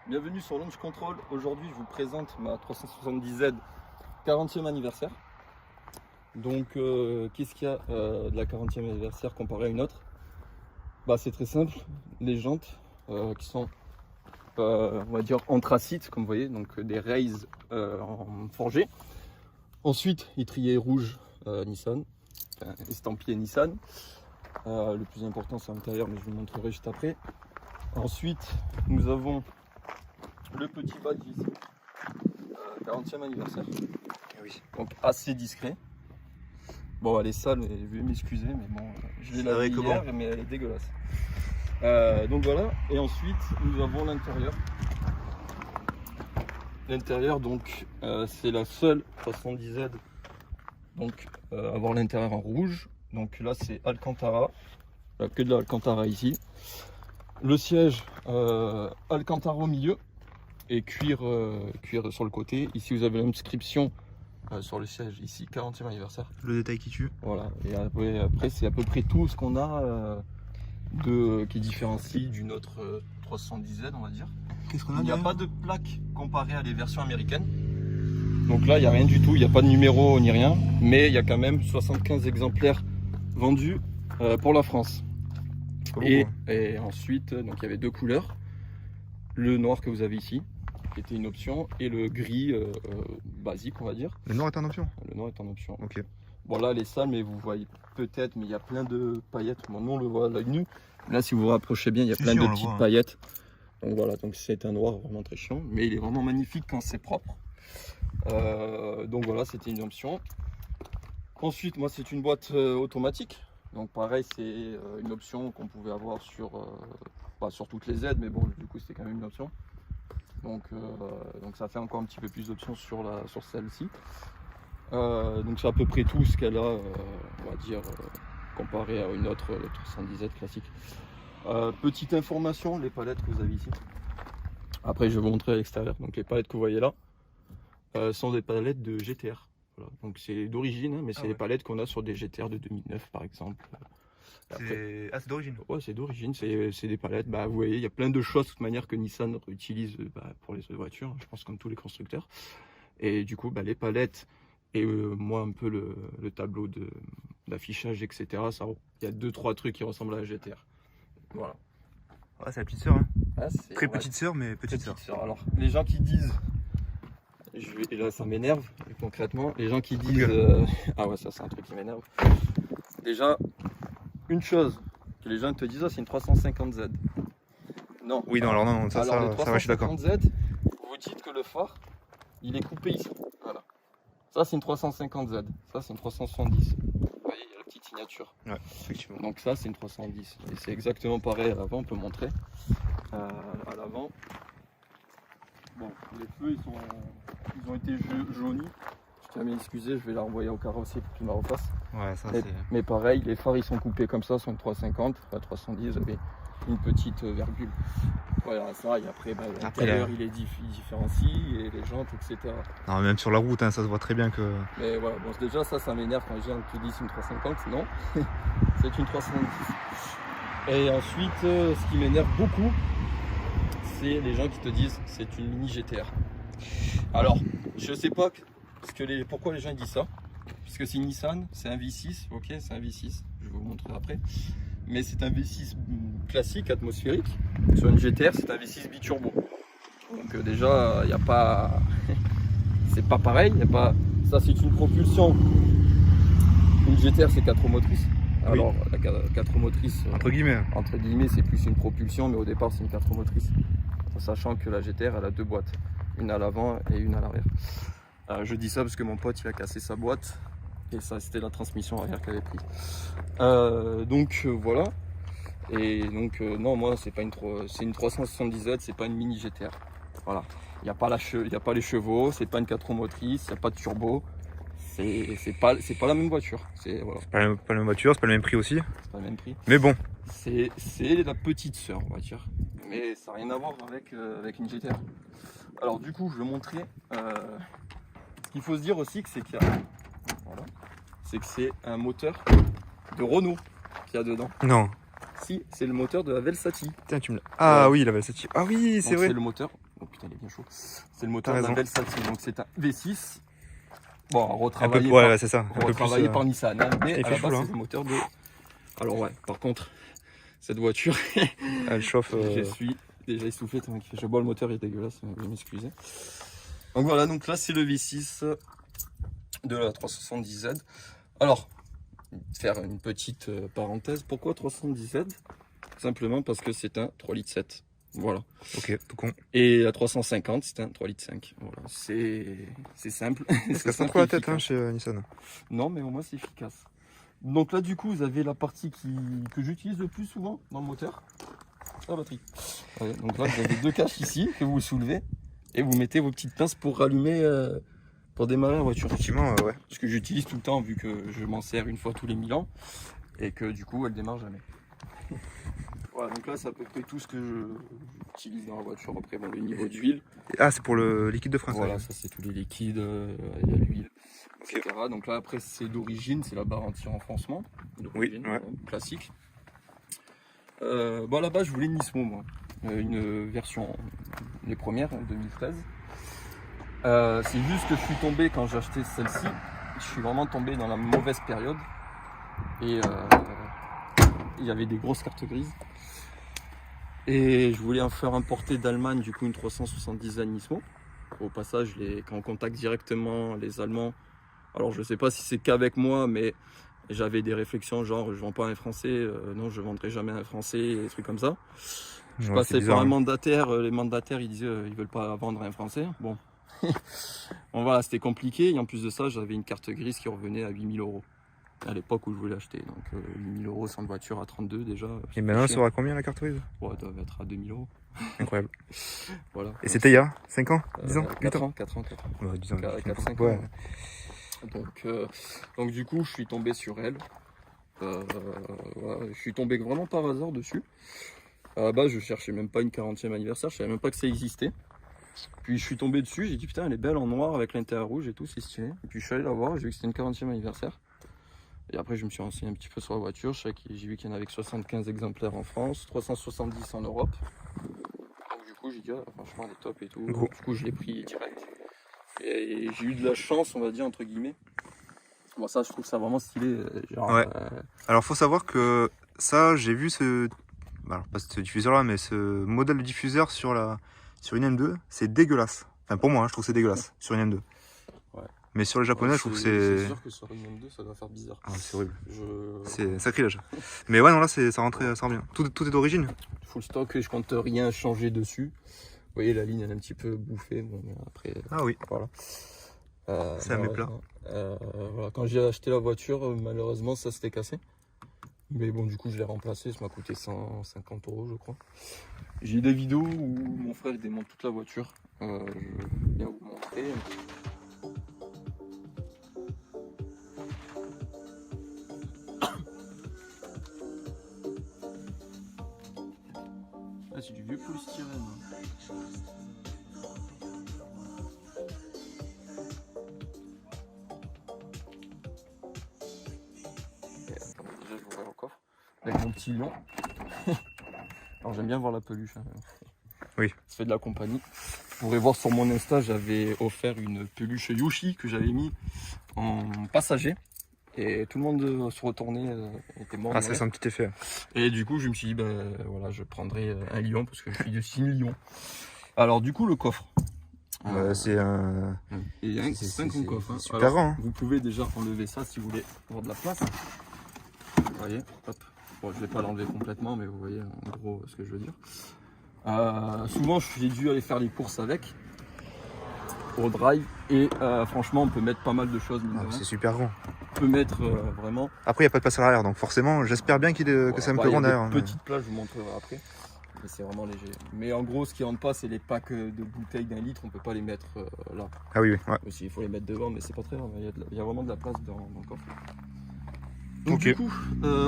Bienvenue sur Launch Control. Aujourd'hui, je vous présente ma 370Z 40e anniversaire. Donc, qu'est-ce qu'il y a de la 40e anniversaire comparé à une autre? C'est très simple. Les jantes qui sont, on va dire, anthracite, comme vous voyez, donc des rails en forgé. Ensuite, étrier rouge Nissan, enfin, estampillé Nissan. Le plus important, c'est l'intérieur, mais je vous le montrerai juste après. Ensuite, nous avons le petit badge ici, 40e anniversaire. Oui. Donc assez discret. Bon, elle est sale, je vais m'excuser, mais bon, je l'ai lavée hier, mais elle est dégueulasse. Donc voilà, et ensuite nous avons l'intérieur. L'intérieur, donc, c'est la seule 70Z donc avoir l'intérieur en rouge. Donc là, c'est Alcantara, que de l'Alcantara ici. Le siège Alcantara au milieu et cuir sur le côté. Ici, vous avez l'inscription sur le siège, ici, 40e anniversaire. Le détail qui tue. Voilà, et après c'est à peu près tout ce qu'on a qui différencie d'une autre 310Z, on va dire. Qu'est-ce qu'on a? Il n'y a pas de plaque comparée à les versions américaines. Donc là, il n'y a rien du tout, il n'y a pas de numéro ni rien, mais il y a quand même 75 exemplaires vendus pour la France. Et ensuite, donc il y avait deux couleurs, le noir que vous avez ici, qui était une option, et le gris basique, on va dire. Le noir est en option? Le noir est en option. Ok. Bon, là, elle est sale, mais vous voyez peut-être, mais il y a plein de paillettes. Bon, nous, on le voit à l'œil nu. Là, si vous vous rapprochez bien, il y a plein de petites paillettes. Donc voilà, donc c'est un noir vraiment très chiant, mais il est vraiment magnifique quand c'est propre. Donc voilà, c'était une option. Ensuite, moi, c'est une boîte automatique. Donc pareil, c'est une option qu'on pouvait avoir sur, sur toutes les Z, mais bon, du coup, c'était quand même une option. Donc ça fait encore un petit peu plus d'options sur celle-ci. Donc c'est à peu près tout ce qu'elle a, on va dire, comparé à une autre 310Z classique. Petite information, les palettes que vous avez ici. Après, je vais vous montrer à l'extérieur. Donc les palettes que vous voyez là sont des palettes de GTR. Voilà. Donc c'est d'origine, hein, mais c'est des palettes qu'on a sur des GTR de 2009 par exemple. C'est d'origine? Ouais, c'est d'origine, c'est des palettes. Vous voyez, il y a plein de choses de toute manière que Nissan utilise pour les autres voitures, je pense comme tous les constructeurs. Et du coup, les palettes et moi un peu le tableau d'affichage, etc. Il y a 2-3 trucs qui ressemblent à la GTR. Voilà. Ouais, c'est la petite sœur. Hein. Très Ouais, petite sœur, mais petite sœur. Alors, les gens qui disent, et là ça m'énerve concrètement, les gens qui disent, ah ouais, ça c'est un truc qui m'énerve. Déjà, une chose que les gens te disent, c'est une 350Z. Non. Oui, non, alors non, ça va, je suis d'accord. 350Z, vous dites que le phare, il est coupé ici. Voilà. Ça c'est une 350Z, ça c'est une 370. Vous voyez, il y a la petite signature. Ouais, effectivement. Donc ça c'est une 310. Et c'est exactement pareil à l'avant, on peut montrer. À l'avant. Bon, les feux ils ont été jaunis. Je tiens à m'excuser, je vais la renvoyer au carrossier pour qu'il me la refasse. Ouais, ça mais pareil, les phares ils sont coupés comme ça sur une 350, la 310 vous avez une petite virgule. Voilà, ça, et après, l'intérieur il est différencie, et les jantes, etc. Non, même sur la route, hein, ça se voit très bien que... Mais voilà, bon, déjà ça m'énerve quand les gens te disent une 350, non, c'est une 370. Et ensuite, ce qui m'énerve beaucoup, c'est les gens qui te disent c'est une mini GTR. Alors, je sais pas pourquoi les gens disent ça. Parce que c'est Nissan, c'est un V6, ok, c'est un V6, je vais vous montrer après. Mais c'est un V6 classique, atmosphérique. Sur une GTR, c'est un V6 biturbo. Donc déjà, il n'y a pas... c'est pas pareil, y a pas... Ça c'est une propulsion. Une GTR c'est 4 roues motrices. Alors la 4 roues motrices, entre guillemets, c'est plus une propulsion, mais au départ c'est une 4 roues motrices. En sachant que la GTR elle a deux boîtes, une à l'avant et une à l'arrière. Je dis ça parce que mon pote il a cassé sa boîte et ça c'était la transmission arrière qu'elle avait pris. Donc voilà. Et donc non, moi c'est une 370Z, c'est pas une mini GTR. Voilà. Il n'y a pas les chevaux, c'est pas une 4 roues motrices, il n'y a pas de turbo. C'est pas la même voiture. Voilà. C'est pas la même voiture, c'est pas le même prix aussi. C'est pas le même prix. Mais bon. C'est la petite sœur, on va dire. Mais ça n'a rien à voir avec une GTR. Alors du coup, je vais montrer. Ce qu'il faut se dire aussi, c'est que c'est un moteur de Renault qu'il y a dedans. Non. Si, c'est le moteur de la Velsati. Tiens, tu me l'as. Ah oui, la Velsati. Ah oui, c'est vrai. C'est le moteur Oh putain, il est bien chaud. C'est le moteur d'un Versati, donc c'est un V6. Bon, retravaillé par Nissan, hein, mais à la base c'est un moteur de... Alors ouais, par contre, cette voiture, elle chauffe. Je suis déjà essoufflé, je bois, le moteur est dégueulasse, vous m'excusez. Donc voilà, donc là c'est le V6 de la 370Z. Alors, faire une petite parenthèse, pourquoi 370Z? Simplement parce que c'est un 3,7 litres. Voilà. Ok, tout con. Et la 350, c'est un 3,5 litres. Voilà. C'est simple. Ça se trop la tête hein, chez Nissan. Non, mais au moins c'est efficace. Donc là, du coup, vous avez la partie que j'utilise le plus souvent dans le moteur, la batterie. Ouais, donc là, vous avez deux caches ici que vous soulevez et vous mettez vos petites pinces pour rallumer, pour démarrer la voiture. Effectivement, ouais. Ce que j'utilise tout le temps vu que je m'en sers une fois tous les 1000 ans et que du coup, elle démarre jamais. Voilà, donc là, c'est à peu près tout ce que j'utilise dans la voiture. Après, bon, le niveau d'huile. Ah, c'est pour le liquide de frein. Voilà, ça c'est tous les liquides, il y a l'huile, etc. Donc là, après, c'est d'origine, c'est la barre anti-renfoncement. Oui, ouais. Classique. Bon, là-bas, je voulais une Nismo, moi. Une version, les premières, en 2013. C'est juste que je suis tombé, quand j'ai acheté celle-ci, je suis vraiment tombé dans la mauvaise période. Et il y avait des grosses cartes grises. Et je voulais en faire importer d'Allemagne, du coup, une 370 Nismo. Au passage, quand on contacte directement les Allemands, alors je sais pas si c'est qu'avec moi, mais j'avais des réflexions genre je vends pas un français, non je vendrai jamais un français, et des trucs comme ça. Je passais par un mandataire, les mandataires ils disaient ils veulent pas vendre un français. Bon, bon voilà, c'était compliqué. Et en plus de ça, j'avais une carte grise qui revenait à 8 000 € à l'époque où je voulais l'acheter. Donc 8 000 € sans voiture à 32 déjà. Et maintenant elle sera combien la carte grise? Ouais, elle doit être à 2 000 €. Incroyable. Voilà. Et c'était il y a 5 ans? 10 ans? 4 ans. 4 ans. Ouais, 10 ans. 4-5 ouais. ans. Donc du coup, je suis tombé sur elle. Voilà, je suis tombé vraiment par hasard dessus. À la base, je cherchais même pas une 40e anniversaire, je savais même pas que ça existait. Puis je suis tombé dessus, j'ai dit putain, elle est belle en noir avec l'intérieur rouge et tout, c'est stylé. Et puis je suis allé la voir, j'ai vu que c'était une 40e anniversaire. Et après, je me suis renseigné un petit peu sur la voiture. J'ai vu qu'il y en avait que 75 exemplaires en France, 370 en Europe. Donc du coup, j'ai dit, ah, franchement, elle est top et tout. Du coup, je l'ai pris direct. Et j'ai eu de la chance, on va dire, entre guillemets. Bon, ça, je trouve ça vraiment stylé. Genre, ouais. Alors, faut savoir que ça, j'ai vu ce... Alors, pas ce diffuseur-là, mais ce modèle de diffuseur sur une M2, c'est dégueulasse. Enfin, pour moi, je trouve que c'est dégueulasse sur une M2. Ouais. Mais sur les japonais, je trouve que c'est... C'est sûr que sur une M2, ça doit faire bizarre. Ah, c'est horrible. C'est sacrilège. Mais ouais, non, là, ça rend bien. Tout est d'origine. Full stock, et je compte rien changer dessus. Vous voyez, la ligne, elle est un petit peu bouffée. Bon, après, ah oui. Voilà. C'est un méplat. Voilà. Quand j'ai acheté la voiture, malheureusement, ça s'était cassé. Mais bon, du coup, je l'ai remplacé. Ça m'a coûté 150 €, je crois. J'ai des vidéos où mon frère démonte toute la voiture. Je vais bien vous montrer. Ah, c'est du vieux polystyrène. Déjà, je vous le coffre avec mon petit lion. Alors, j'aime bien voir la peluche. Hein. Oui. Ça fait de la compagnie. Vous pourrez voir sur mon Insta, j'avais offert une peluche Yoshi que j'avais mis en passager. Et tout le monde se retournait, était mort. Ah, ça c'est un petit effet. Et du coup, je me suis dit, ben voilà, je prendrai un lion parce que je suis de signe lion. Alors, du coup, le coffre. C'est un. Il y a un coffre. Hein. Super grand. Hein. Vous pouvez déjà enlever ça si vous voulez avoir de la place. Vous voyez, hop. Bon, je ne vais pas l'enlever complètement, mais vous voyez en gros ce que je veux dire. Souvent, j'ai dû aller faire les courses avec. Au drive et franchement on peut mettre pas mal de choses. C'est super grand. On peut mettre vraiment. Après il n'y a pas de place à l'arrière donc forcément j'espère bien que c'est un peu grand derrière. Petite place, je vous montrerai après. Mais c'est vraiment léger. Mais en gros ce qui rentre pas c'est les packs de bouteilles d'1 litre, on peut pas les mettre là. Ah oui, ouais. Aussi, il faut les mettre devant mais c'est pas très grave, il y a vraiment de la place dans le coffre. Donc du coup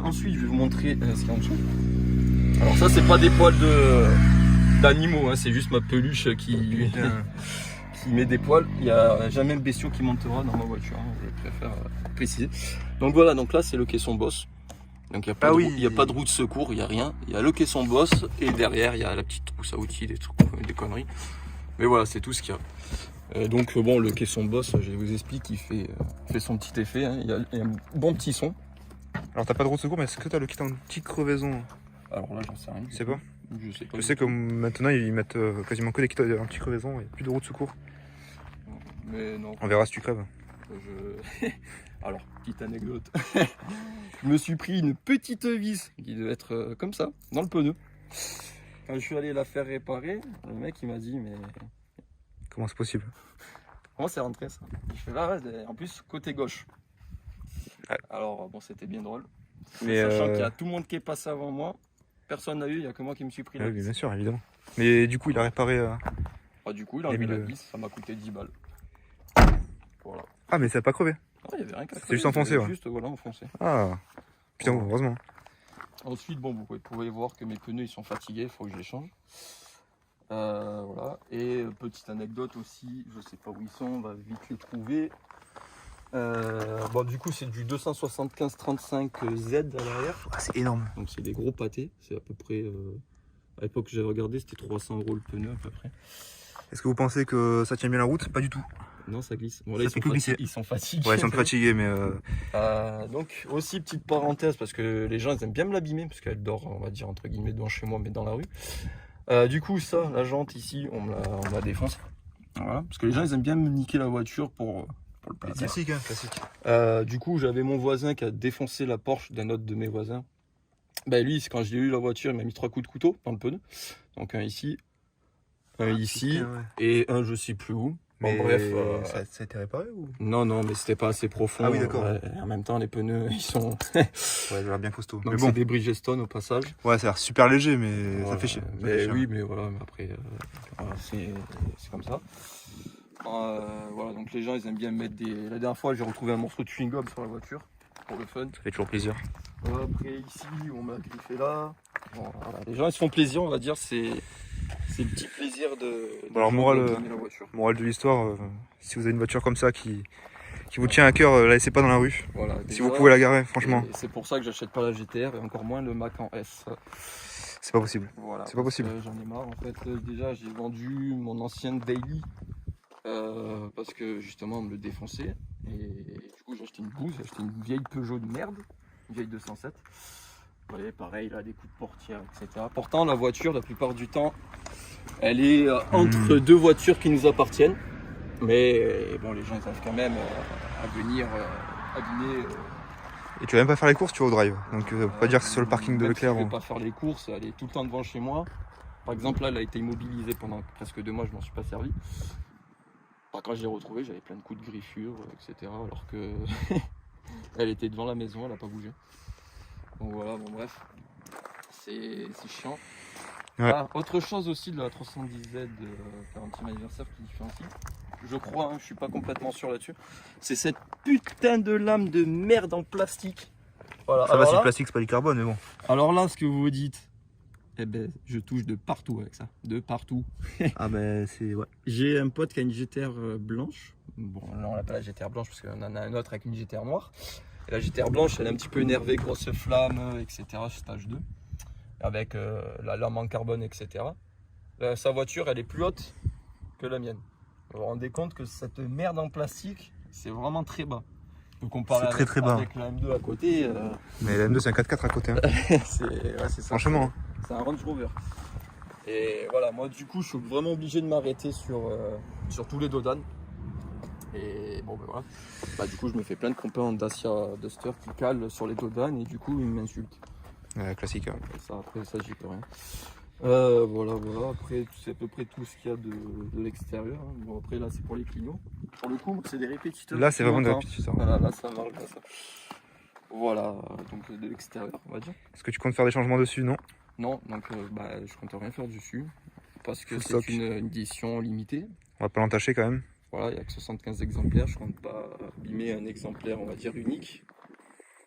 ensuite je vais vous montrer ce qu'il y a en dessous. Alors ça c'est pas des poils d'animaux, hein, c'est juste ma peluche qui met des poils. Il n'y a jamais un bestiau qui montera dans ma voiture, hein, je préfère préciser. Donc voilà, donc là c'est le caisson Boss. Donc il n'y a, pas de roue de secours, il n'y a rien. Il y a le caisson Boss et derrière il y a la petite trousse à outils, des conneries. Mais voilà, c'est tout ce qu'il y a. Et donc bon, le caisson Boss, je vous explique, il fait son petit effet, hein. Il y a un bon petit son. Alors t'as pas de roue de secours, mais est-ce que t'as le kit anti-crevaison? Alors là, j'en sais rien. Je sais pas. Je sais pas. Je sais que maintenant ils mettent quasiment que des kits anti-crevaison et plus de roue de secours. Mais non. On verra si tu crèves. Alors, petite anecdote. Je me suis pris une petite vis qui devait être comme ça, dans le pneu. Quand je suis allé la faire réparer, le mec il m'a dit mais comment c'est possible? comment c'est rentré ça? Je fais là, en plus côté gauche. Ouais. Alors bon, c'était bien drôle. Mais sachant qu'il y a tout le monde qui est passé avant moi, personne n'a eu, il n'y a que moi qui me suis pris la oui, vis. bien sûr, évidemment. Mais du coup, il a réparé. Du coup, il a enlevé la vis, ça m'a coûté 10 balles. Voilà. Ah, mais ça n'a pas crevé. Il y avait rien qu'à c'est juste enfoncé, ouais. Juste voilà, enfoncé. Ah, putain, heureusement. Ensuite, bon, vous pouvez voir que mes pneus ils sont fatigués, il faut que je les change. Voilà. Et petite anecdote aussi, je sais pas où ils sont, on va vite les trouver. Bon, du coup, c'est du 275-35Z à l'arrière. Ah, c'est énorme. Donc, c'est des gros pâtés. C'est à peu près. À l'époque que j'ai regardé, c'était 300 € le pneu à peu près. Est-ce que vous pensez que ça tient bien la route? Pas du tout. Non, ça glisse. Bon, là, ça ils sont fatigués. Ouais, ils sont fatigués, mais. Donc, aussi, petite parenthèse, parce que les gens ils aiment bien me l'abîmer, parce qu'elle dort, on va dire, entre guillemets, devant chez moi, mais dans la rue. Du coup, ça, la jante ici, on me la défonce. Voilà. Parce que les gens ils aiment bien me niquer la voiture pour le plaisir. Classique, hein, classique. Du coup, j'avais mon voisin qui a défoncé la Porsche d'un autre de mes voisins. Ben lui, quand j'ai eu la voiture, il m'a mis 3 coups de couteau dans le pneu. Donc un ici, un ici, putain, ouais. et un je sais plus où. Bon, Mais bref. Ça a été réparé ou? Non, mais c'était pas assez profond. Ah oui, d'accord. En même temps, les pneus, ils sont. Ouais, ça a l'air bien costaud. Donc mais bon. c'est des Bridgestone au passage. Ouais, ça a l'air super léger, mais Voilà. ça fait chier. Mais oui, mais voilà, mais après, voilà, c'est comme ça. Voilà, donc les gens ils aiment bien mettre des. La dernière fois, j'ai retrouvé un morceau de chewing-gum sur la voiture pour le fun. Ça fait toujours plaisir. Voilà, après ici, on m'a griffé là. Bon, voilà, les gens ils se font plaisir, on va dire, c'est le petit plaisir de. Bon, alors morale de l'histoire, si vous avez une voiture comme ça qui vous tient à cœur, la laissez pas dans la rue. Voilà, si déjà, vous pouvez la garer, franchement. C'est pour ça que j'achète pas la GTR et encore moins le Macan S. C'est pas possible. Voilà, c'est pas possible. J'en ai marre en fait. Déjà, j'ai vendu mon ancienne Daily parce que justement on me le défonçait. Et du coup, j'ai acheté une bouse, j'ai acheté une vieille Peugeot de merde, une vieille 207. Vous voyez, pareil, là, des coups de portière, etc. Pourtant, la voiture, la plupart du temps, elle est entre deux voitures qui nous appartiennent. Mais bon, les gens ils arrivent quand même à venir abîmer. Et tu vas même pas faire les courses, tu vas au drive. Donc pas dire que c'est sur le parking de Leclerc. Je vais pas faire les courses, elle est tout le temps devant chez moi. Par exemple, là, elle a été immobilisée pendant presque 2 mois, je m'en suis pas servi. Quand je l'ai retrouvée, j'avais plein de coups de griffure, etc. Alors que elle était devant la maison, elle a pas bougé. Donc voilà, bon bref, c'est chiant. Ouais. Autre chose aussi de la 310Z 40e anniversaire qui différencie, je crois, hein, je suis pas complètement sûr là-dessus, c'est cette putain de lame de merde en plastique. Voilà. Ça va, c'est le plastique, c'est pas du carbone, mais bon. Alors là, ce que vous vous dites, eh ben, je touche de partout avec ça, de partout. Ah ben c'est ouais. J'ai un pote qui a une GTR blanche. Bon, là on l'appelle la GTR blanche parce qu'on en a un autre avec une GTR noire. Et la GTR blanche, elle est un petit peu énervée, grosse flamme, etc. Stage 2. Avec la lame en carbone, etc. Sa voiture, elle est plus haute que la mienne. Vous vous rendez compte que cette merde en plastique, c'est vraiment très bas. Vous comparez très bas. Avec la M2 à côté. Mais la M2, c'est un 4x4 à côté. Hein. c'est ça. Franchement. C'est un Range Rover. Et voilà, moi du coup, je suis vraiment obligé de m'arrêter sur tous les Dodan. Et bon, ben voilà. Du coup, je me fais plein de copains en Dacia Duster qui calent sur les Dodan et du coup, ils m'insultent. Classique. Hein. Après ça, j'y peux rien. Voilà. Après, c'est à peu près tout ce qu'il y a de l'extérieur. Hein. Bon, après, là, c'est pour les Clio. Pour le coup, c'est des répétiteurs. Là, c'est vraiment des répétiteurs. Voilà, là, ça marche bien ça. Voilà, donc de l'extérieur, on va dire. Est-ce que tu comptes faire des changements dessus, non? Non, donc je compte rien faire dessus. Parce que Full c'est une édition limitée. On va pas l'entacher quand même. Voilà, il n'y a que 75 exemplaires. Je compte pas abîmer un exemplaire, on va dire, unique.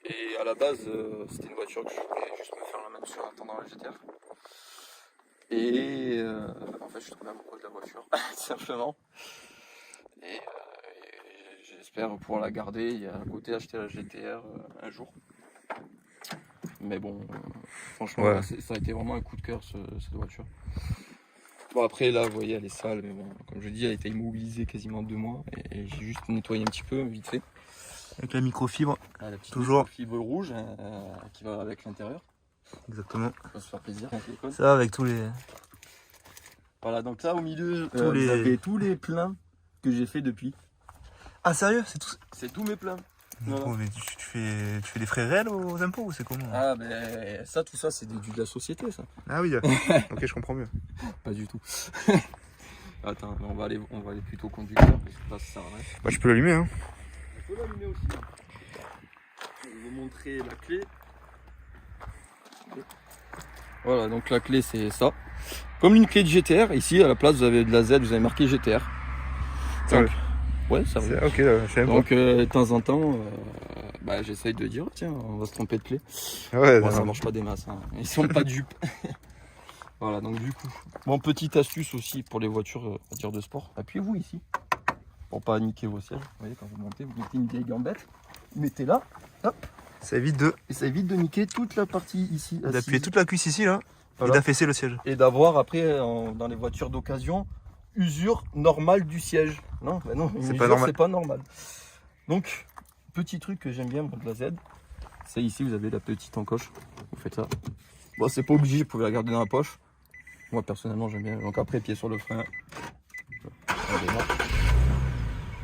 Et à la base, c'était une voiture que je voulais juste me faire la main sur en attendant la GTR. Et en fait, je suis tombé amoureux de la voiture, tout simplement. Et j'espère pouvoir la garder et à côté acheter la GTR un jour. Mais bon, franchement, ouais. Ça a été vraiment un coup de cœur cette voiture. Bon après là, vous voyez, elle est sale, mais bon, comme je dis, elle a été immobilisée quasiment 2 mois et j'ai juste nettoyé un petit peu, vite fait. Avec la microfibre. Ah, la petite toujours. Microfibre rouge qui va avec l'intérieur. Exactement. Ça va se faire plaisir. Ça avec tous les... Voilà, donc là au milieu, vous avez tous les pleins que j'ai fait depuis. Ah sérieux? C'est tout? C'est tous mes pleins. Oh, mais tu fais des frais réels aux impôts ou c'est comment? Ah ben ça, tout ça c'est de la société ça. Ah oui, ok, je comprends mieux. Pas du tout. Attends, on va aller plutôt au conducteur parce que là ça sert à rien. Bah je peux l'allumer hein. On peut l'allumer aussi. Je vais vous montrer la clé. Voilà, donc la clé c'est ça. Comme une clé de GTR, ici à la place vous avez de la Z, vous avez marqué GTR. Donc, ouais, ça va. Ok, je sais donc de temps en temps, bah, j'essaye de dire tiens, on va se tromper de clé. Ouais, bon, ça marche pas des masses, hein. Ils sont pas dupes. Voilà, donc du coup, bon, petite astuce aussi pour les voitures à dire de sport. Appuyez-vous ici pour pas niquer vos sièges. Vous voyez, quand vous montez, vous mettez une vieille gambette, vous mettez là, hop. Ça évite de... Et ça évite de niquer toute la partie ici. D'appuyer toute la cuisse ici là, voilà. Et d'affaisser le siège. Et d'avoir après, dans les voitures d'occasion, usure normale du siège. Non, mais non, c'est pas normal. Donc, petit truc que j'aime bien de la Z, c'est ici, vous avez la petite encoche. Vous faites ça. Bon, c'est pas obligé, vous pouvez la garder dans la poche. Moi, personnellement, j'aime bien. Donc après, pied sur le frein.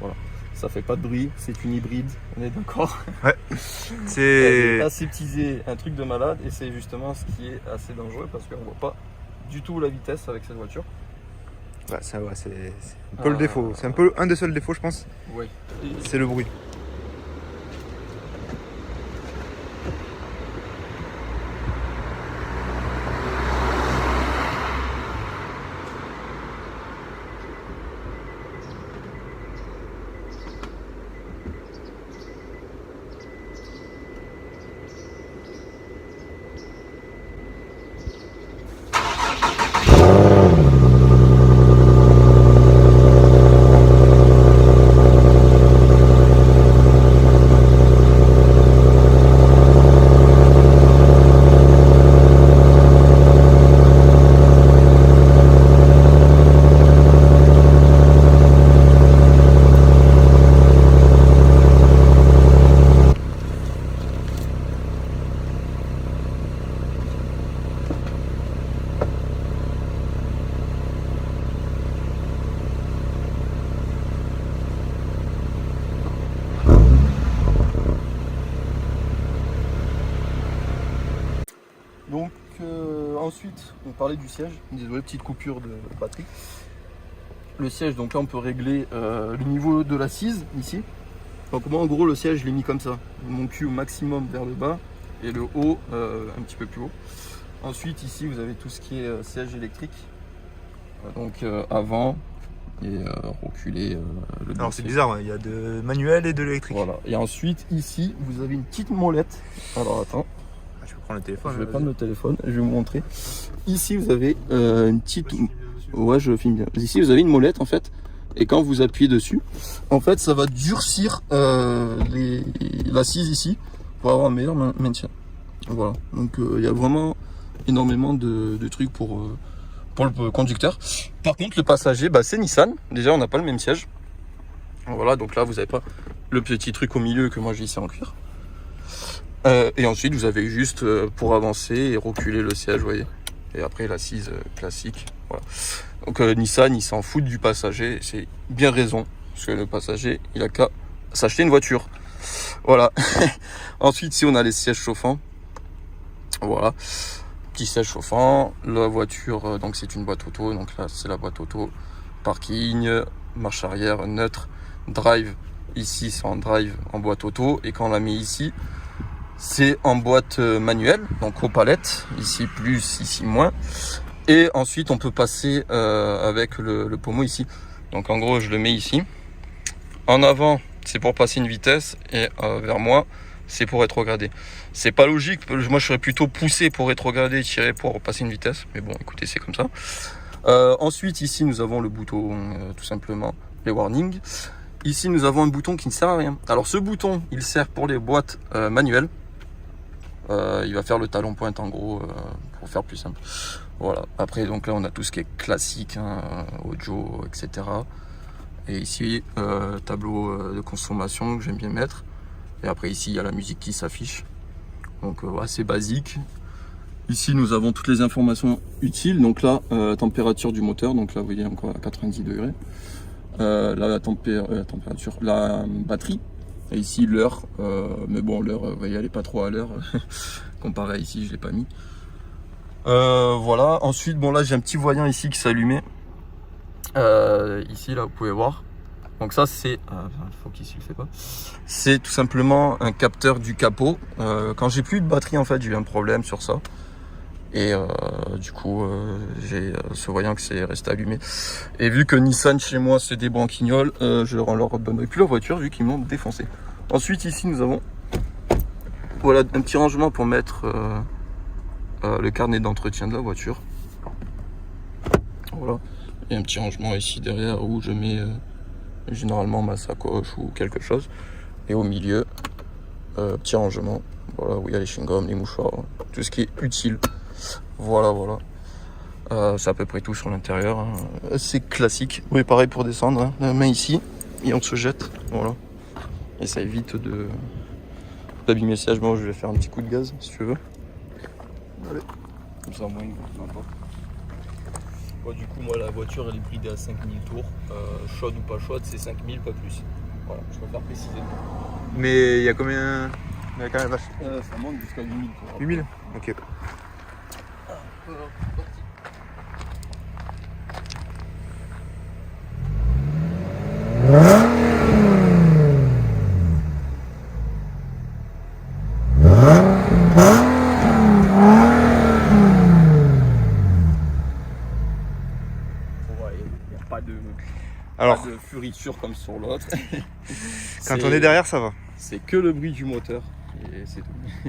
Voilà. Ça fait pas de bruit, c'est une hybride, on est d'accord? Ouais. C'est aseptisé, un truc de malade, et c'est justement ce qui est assez dangereux parce qu'on voit pas du tout la vitesse avec cette voiture. Ouais, c'est un peu le défaut, c'est un peu un des seuls défauts je pense. Ouais. C'est le bruit. Donc ensuite, on parlait du siège. Désolé, petite coupure de batterie. Le siège, donc là on peut régler le niveau de l'assise ici. Donc moi en gros le siège je l'ai mis comme ça. Mon cul au maximum vers le bas et le haut un petit peu plus haut. Ensuite ici vous avez tout ce qui est siège électrique. Donc avant et reculer le Alors c'est bizarre, il y a de manuel et de l'électrique. Voilà. Et ensuite ici vous avez une petite molette. Alors attends. Je vais prendre le téléphone. Je vais prendre le téléphone, je vais vous montrer. Ici vous avez une petite... Ouais, je filme bien. Ici vous avez une molette en fait. Et quand vous appuyez dessus, en fait ça va durcir l'assise ici pour avoir un meilleur maintien. Voilà. Donc il y a vraiment énormément de trucs pour le conducteur. Par contre le passager, bah, c'est Nissan. Déjà on n'a pas le même siège. Voilà, donc là vous n'avez pas le petit truc au milieu que moi j'ai ici en cuir. Et ensuite vous avez juste pour avancer et reculer le siège, vous voyez. Et après l'assise classique. Voilà. Donc Nissan il s'en fout du passager, c'est bien raison. Parce que le passager il a qu'à s'acheter une voiture. Voilà. Ensuite ici on a les sièges chauffants. Voilà. Petit siège chauffant. La voiture, donc c'est une boîte auto. Donc là c'est la boîte auto. Parking, marche arrière, neutre, drive. Ici c'est en drive en boîte auto. Et quand on la met ici, c'est en boîte manuelle, donc aux palettes, ici plus, ici moins. Et ensuite on peut passer avec le pommeau ici. Donc en gros je le mets ici. En avant c'est pour passer une vitesse et vers moi c'est pour rétrograder. C'est pas logique, moi je serais plutôt poussé pour rétrograder, tirer pour passer une vitesse. Mais bon écoutez c'est comme ça. Ensuite ici nous avons le bouton tout simplement, les warnings. Ici nous avons un bouton qui ne sert à rien. Alors ce bouton il sert pour les boîtes manuelles. Il va faire le talon pointe en gros pour faire plus simple. Voilà, après donc là on a tout ce qui est classique, hein, audio, etc. Et ici, tableau de consommation que j'aime bien mettre. Et après ici il y a la musique qui s'affiche. Donc assez basique. Ici nous avons toutes les informations utiles. Donc là, température du moteur, donc là vous voyez encore à 90 degrés. La température, la batterie. Et ici l'heure, mais bon l'heure, vous voyez elle est pas trop à l'heure. Comparé à ici, je l'ai pas mis. Voilà, ensuite bon là j'ai un petit voyant ici qui s'allumait. Ici là vous pouvez voir. Donc ça c'est, faut qu'ici le fait pas. C'est tout simplement un capteur du capot. Quand j'ai plus de batterie en fait j'ai eu un problème sur ça. Et du coup j'ai ce voyant qui s'est resté allumé. Et vu que Nissan chez moi c'est des branquignoles, je leur redonnerai plus la voiture vu qu'ils m'ont défoncé. Ensuite ici nous avons voilà un petit rangement pour mettre le carnet d'entretien de la voiture. Voilà. Et un petit rangement ici derrière où je mets généralement ma sacoche ou quelque chose. Et au milieu, petit rangement. Voilà, où il y a les chewing-gums, les mouchoirs, tout ce qui est utile. Voilà, voilà. C'est à peu près tout sur l'intérieur. Hein. C'est classique. Oui, pareil pour descendre. Hein. La main ici et on se jette. Voilà. Et ça évite d'abîmer le siège. Bon, je vais faire un petit coup de gaz si tu veux. Allez, comme ça, moins, n'importe. Bon, du coup, moi, la voiture, elle est bridée à 5000 tours. Chaude ou pas chaude, c'est 5000, pas plus. Voilà, je préfère préciser. Mais il y a combien? Il y a quand même vache. Ça monte jusqu'à 8000. 8000. Ok. Alors, pas de furiture comme sur l'autre. Quand on est derrière, ça va. C'est que le bruit du moteur et c'est tout.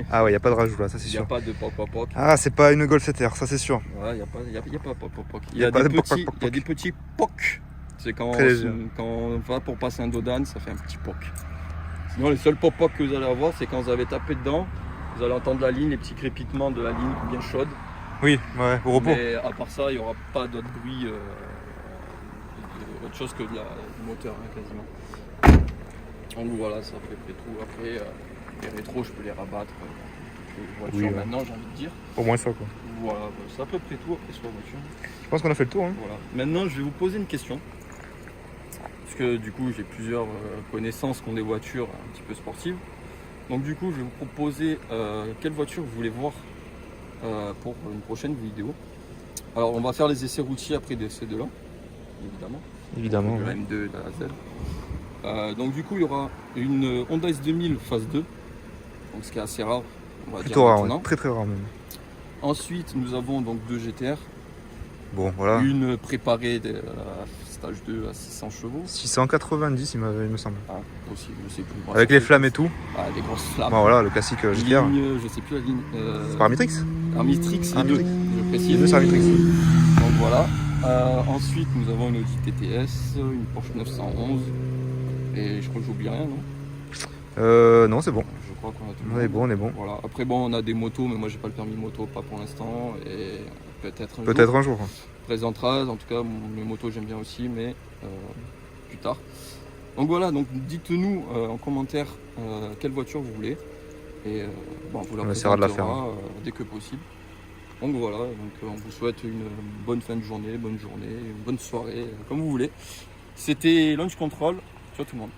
Ah ouais, il n'y a pas de rajout là, ça c'est sûr. Il n'y a pas de poc-poc. Ah, c'est pas une Golf 7R, ça c'est sûr. Voilà, il n'y a pas poc-poc. Il y a des petits poc. C'est quand on va pour passer un dodan, ça fait un petit poc. Sinon, les seuls poc-poc que vous allez avoir, c'est quand vous avez tapé dedans, vous allez entendre la ligne, les petits crépitements de la ligne bien chaude. Oui, ouais, au repos. Mais à part ça, il n'y aura pas d'autre bruit. Autre chose que du moteur hein, quasiment. Donc voilà, c'est à peu près tout. Après les rétros je peux les rabattre les voitures oui, ouais. Maintenant j'ai envie de dire. Au moins ça quoi. Voilà, c'est à peu près tout après sur la voiture. Je pense qu'on a fait le tour. Hein. Voilà. Maintenant je vais vous poser une question. Parce que du coup j'ai plusieurs connaissances qui ont des voitures un petit peu sportives. Donc du coup je vais vous proposer quelle voiture vous voulez voir pour une prochaine vidéo. Alors on va faire les essais routiers après de ces deux-là, évidemment. Le M2 de la Z. Donc du coup il y aura une Honda S2000 phase 2, donc ce qui est assez rare, on va plutôt dire rare, ouais. Très très rare même. Ensuite nous avons donc deux GTR. Bon voilà. Une préparée de stage 2 à 600 chevaux. 690 il me semble. Ah, possible, je sais plus. Bon, avec les flammes et tout. Ah, des grosses flammes. Bon, voilà, le classique GTR. Ligne, je sais plus la ligne. C'est par Armitrix. Armitrix, les deux, je précise. Les deux c'est Armitrix. Donc voilà. Ensuite nous avons une Audi TTS, une Porsche 911. Et je crois que j'oublie rien, non? Non, c'est bon. Je crois qu'on a tout. On est bon. Voilà. Après bon, on a des motos, mais moi j'ai pas le permis moto, pas pour l'instant. Et peut-être un jour. Présentera. En tout cas, mes motos j'aime bien aussi, mais plus tard. Donc voilà. Donc dites-nous en commentaire quelle voiture vous voulez. Et bon, vous la essaiera de la faire dès que possible. Donc voilà. Donc on vous souhaite une bonne fin de journée, une bonne soirée, comme vous voulez. C'était Launch Control. Ciao tout le monde.